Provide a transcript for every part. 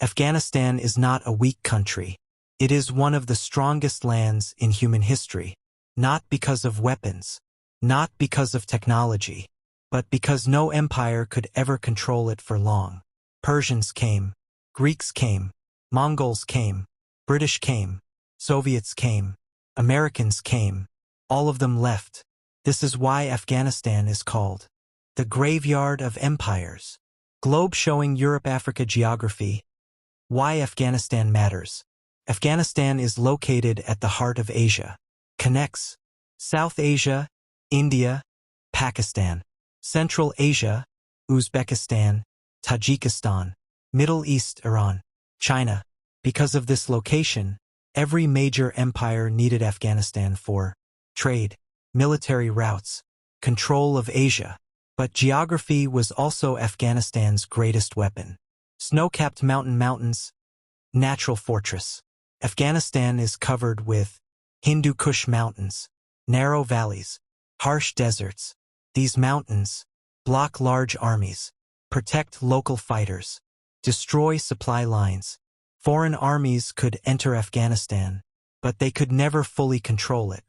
Afghanistan is not a weak country. It is one of the strongest lands in human history, not because of weapons, not because of technology, but because no empire could ever control it for long. Persians came, Greeks came, Mongols came, British came, Soviets came, Americans came, all of them left. This is why Afghanistan is called the graveyard of empires. Globe showing Europe-Africa geography. Why Afghanistan matters. Afghanistan is located at the heart of Asia. Connects South Asia, India, Pakistan, Central Asia, Uzbekistan, Tajikistan, Middle East, Iran, China. Because of this location, every major empire needed Afghanistan for trade, military routes, control of Asia. But geography was also Afghanistan's greatest weapon. Snow-capped mountains, natural fortress. Afghanistan is covered with Hindu Kush mountains, narrow valleys, harsh deserts. These mountains block large armies, protect local fighters, destroy supply lines. Foreign armies could enter Afghanistan, but they could never fully control it.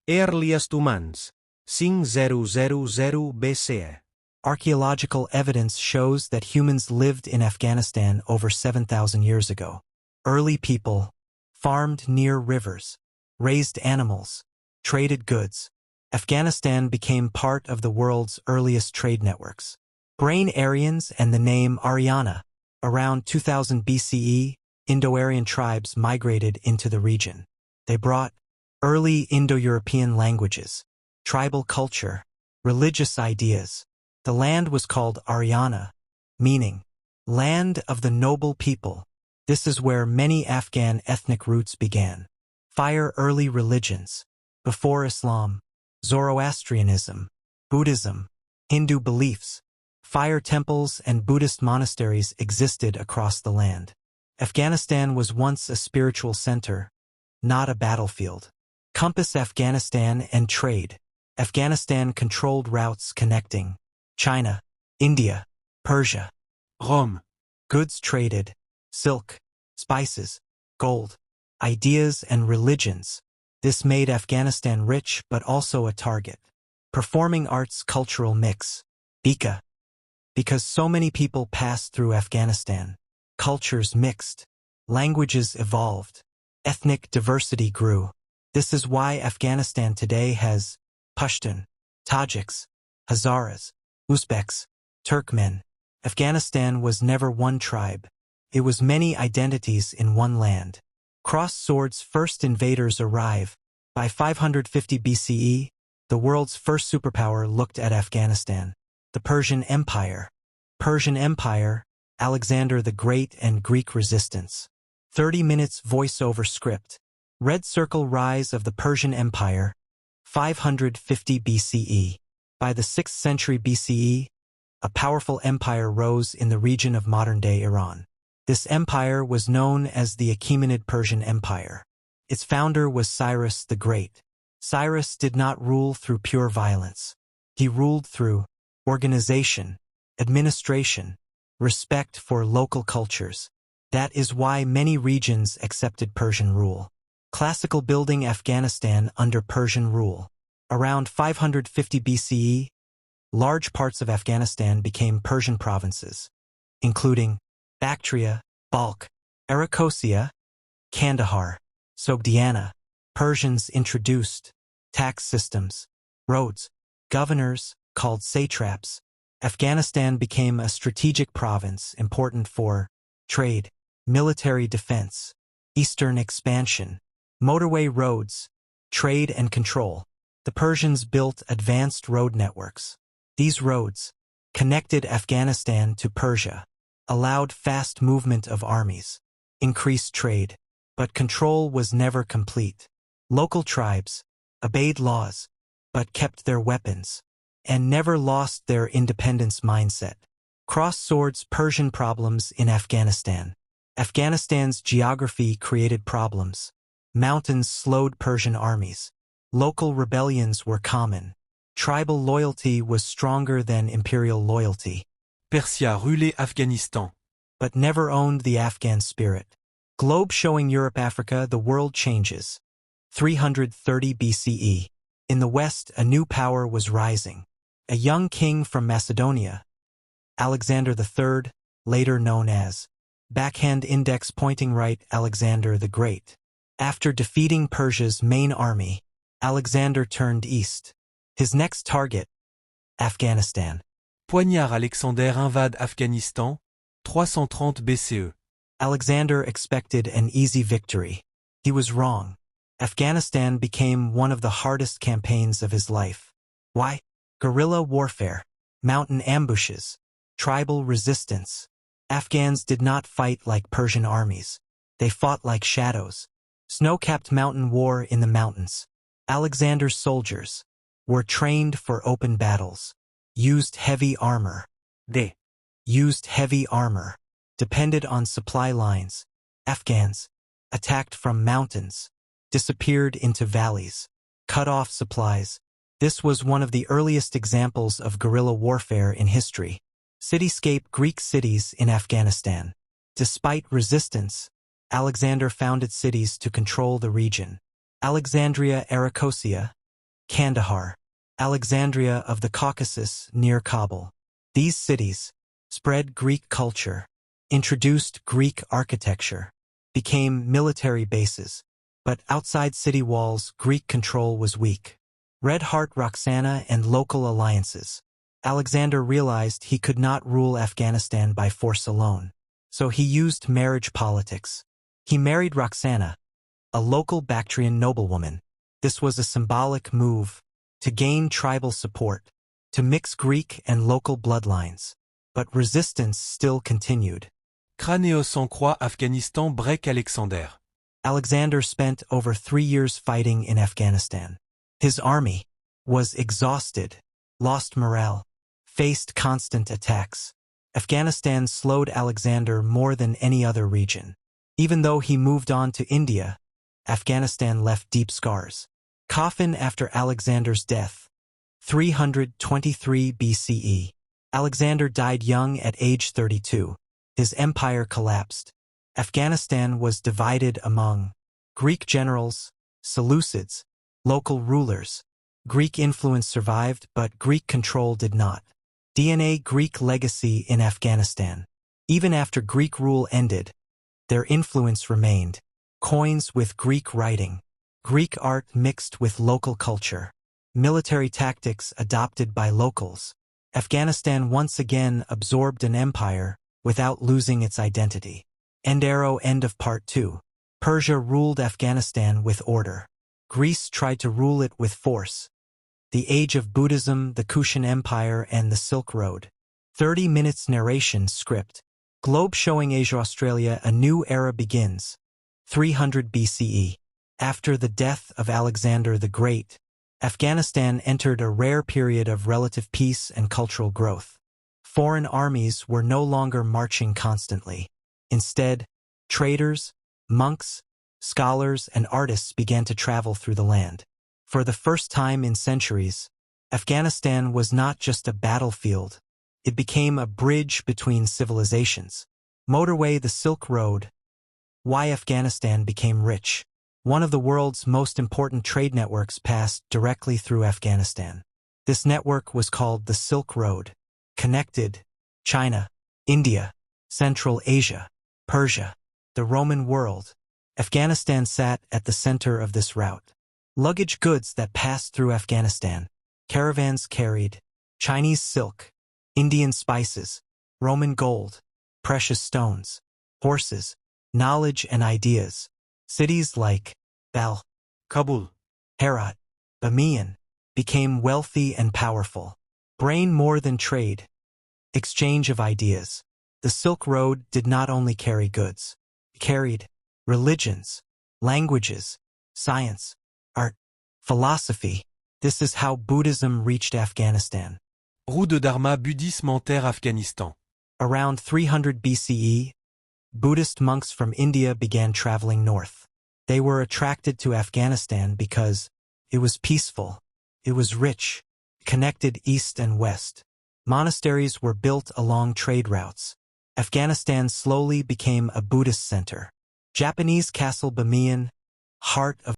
Earliest humans, 5000 BCE. Archaeological evidence shows that humans lived in Afghanistan over 7,000 years ago. Early people farmed near rivers, raised animals, traded goods. Afghanistan became part of the world's earliest trade networks. Brain Aryans and the name Aryana. Around 2000 BCE, Indo-Aryan tribes migrated into the region. They brought early Indo-European languages, tribal culture, religious ideas. The land was called Aryana, meaning land of the noble people. This is where many Afghan ethnic roots began. Fire early religions. Before Islam, Zoroastrianism, Buddhism, Hindu beliefs. Fire temples and Buddhist monasteries existed across the land. Afghanistan was once a spiritual center, not a battlefield. Compass Afghanistan and trade. Afghanistan controlled routes connecting China, India, Persia, Rome. Goods traded, silk, spices, gold, ideas and religions. This made Afghanistan rich but also a target. Performing arts cultural mix. Bika. Because so many people passed through Afghanistan, cultures mixed, languages evolved, ethnic diversity grew. This is why Afghanistan today has Pashtun, Tajiks, Hazaras, Uzbeks, Turkmen. Afghanistan was never one tribe. It was many identities in one land. Crossed swords first invaders arrive. By 550 BCE, the world's first superpower looked at Afghanistan. The Persian Empire. Persian Empire, Alexander the Great and Greek resistance. 30 minutes voiceover script. Red Circle rise of the Persian Empire, 550 BCE. By the 6th century BCE, a powerful empire rose in the region of modern-day Iran. This empire was known as the Achaemenid Persian Empire. Its founder was Cyrus the Great. Cyrus did not rule through pure violence. He ruled through organization, administration, respect for local cultures. That is why many regions accepted Persian rule. Classical building Afghanistan under Persian rule. Around 550 BCE, large parts of Afghanistan became Persian provinces, including Bactria, Balkh, Arachosia, Kandahar, Sogdiana. Persians introduced tax systems, roads, governors, called satraps. Afghanistan became a strategic province important for trade, military defense, eastern expansion, motorway roads, trade and control. The Persians built advanced road networks. These roads connected Afghanistan to Persia, allowed fast movement of armies, increased trade, but control was never complete. Local tribes obeyed laws, but kept their weapons, and never lost their independence mindset. Cross swords Persian problems in Afghanistan. Afghanistan's geography created problems. Mountains slowed Persian armies. Local rebellions were common. Tribal loyalty was stronger than imperial loyalty. Persia roulait Afghanistan. but never owned the Afghan spirit. Globe showing Europe-Africa, the world changes. 330 BCE. In the West, a new power was rising. A young king from Macedonia, Alexander III, later known as backhand index pointing right Alexander the Great. After defeating Persia's main army, Alexander turned east. His next target, Afghanistan. Poignard Alexander invade Afghanistan, 330 BCE. Alexander expected an easy victory. He was wrong. Afghanistan became one of the hardest campaigns of his life. Why? Guerrilla warfare, mountain ambushes, tribal resistance. Afghans did not fight like Persian armies. They fought like shadows. Snow-capped mountain war in the mountains. Alexander's soldiers were trained for open battles, used heavy armor, depended on supply lines. Afghans, attacked from mountains, disappeared into valleys, cut off supplies. This was one of the earliest examples of guerrilla warfare in history. Cityscape Greek cities in Afghanistan. Despite resistance, Alexander founded cities to control the region. Alexandria Arachosia, Kandahar, Alexandria of the Caucasus near Kabul. These cities spread Greek culture, introduced Greek architecture, became military bases, but outside city walls, Greek control was weak. Red Heart Roxana and local alliances. Alexander realized he could not rule Afghanistan by force alone, so he used marriage politics. He married Roxana, a local Bactrian noblewoman. This was a symbolic move to gain tribal support, to mix Greek and local bloodlines. But resistance still continued. Crâneo sans croix Afghanistan break Alexander. Alexander spent over 3 years fighting in Afghanistan. His army was exhausted, lost morale, faced constant attacks. Afghanistan slowed Alexander more than any other region. Even though he moved on to India, Afghanistan left deep scars. Coffin after Alexander's death. 323 BCE. Alexander died young at age 32. His empire collapsed. Afghanistan was divided among Greek generals, Seleucids, local rulers. Greek influence survived, but Greek control did not. DNA Greek legacy in Afghanistan. Even after Greek rule ended, their influence remained. Coins with Greek writing, Greek art mixed with local culture, military tactics adopted by locals. Afghanistan once again absorbed an empire without losing its identity. End of Part 2. Persia ruled Afghanistan with order. Greece tried to rule it with force. The Age of Buddhism, the Kushan Empire, and the Silk Road. 30 minutes narration script. Globe showing Asia-Australia, a new era begins. 300 BCE. After the death of Alexander the Great, Afghanistan entered a rare period of relative peace and cultural growth. Foreign armies were no longer marching constantly. Instead, traders, monks, scholars, and artists began to travel through the land. For the first time in centuries, Afghanistan was not just a battlefield. It became a bridge between civilizations. Motorway, the Silk Road. Why Afghanistan became rich. One of the world's most important trade networks passed directly through Afghanistan. This network was called the Silk Road. Connected China, India, Central Asia, Persia, the Roman world. Afghanistan sat at the center of this route. Luggage goods that passed through Afghanistan. Caravans carried Chinese silk, Indian spices, Roman gold, precious stones, horses, knowledge and ideas. Cities like Bal, Kabul, Herat, Bamiyan became wealthy and powerful. Brain more than trade. Exchange of ideas. The Silk Road did not only carry goods. It carried religions, languages, science, art, philosophy. This is how Buddhism reached Afghanistan. Roue de Dharma bouddhisme enterre Afghanistan. Around 300 BCE, Buddhist monks from India began traveling north. They were attracted to Afghanistan because it was peaceful, it was rich, connected east and west. Monasteries were built along trade routes. Afghanistan slowly became a Buddhist center. Japanese Castle Bamiyan, heart of